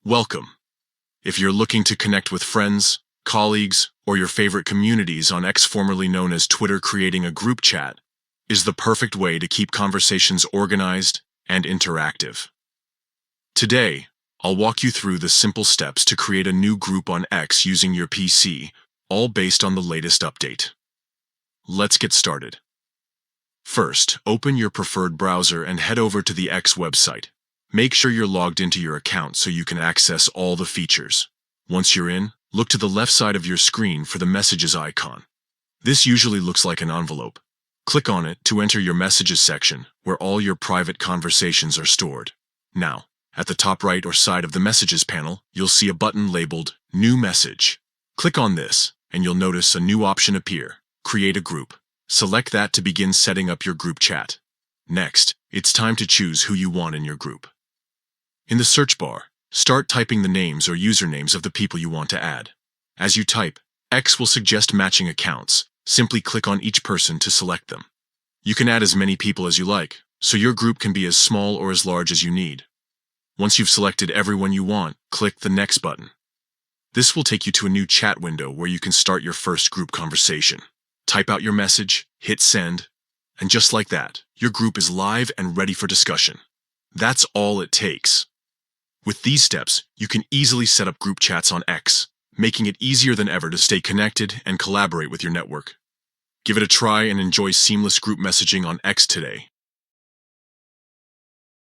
Welcome. If you're looking to connect with friends, colleagues, or your favorite communities on X, formerly known as Twitter, creating a group chat is the perfect way to keep conversations organized and interactive. Today, I'll walk you through the simple steps to create a new group on X using your PC, all based on the latest update. Let's get started. First, open your preferred browser and head over to the X website. Make sure you're logged into your account so you can access all the features. Once you're in, look to the left side of your screen for the Messages icon. This usually looks like an envelope. Click on it to enter your Messages section, where all your private conversations are stored. Now, at the top right or side of the Messages panel, you'll see a button labeled New Message. Click on this, and you'll notice a new option appear, Create a Group. Select that to begin setting up your group chat. Next, it's time to choose who you want in your group. In the search bar, start typing the names or usernames of the people you want to add. As you type, X will suggest matching accounts. Simply click on each person to select them. You can add as many people as you like, so your group can be as small or as large as you need. Once you've selected everyone you want, click the Next button. This will take you to a new chat window where you can start your first group conversation. Type out your message, hit send, and just like that, your group is live and ready for discussion. That's all it takes. With these steps, you can easily set up group chats on X, making it easier than ever to stay connected and collaborate with your network. Give it a try and enjoy seamless group messaging on X today.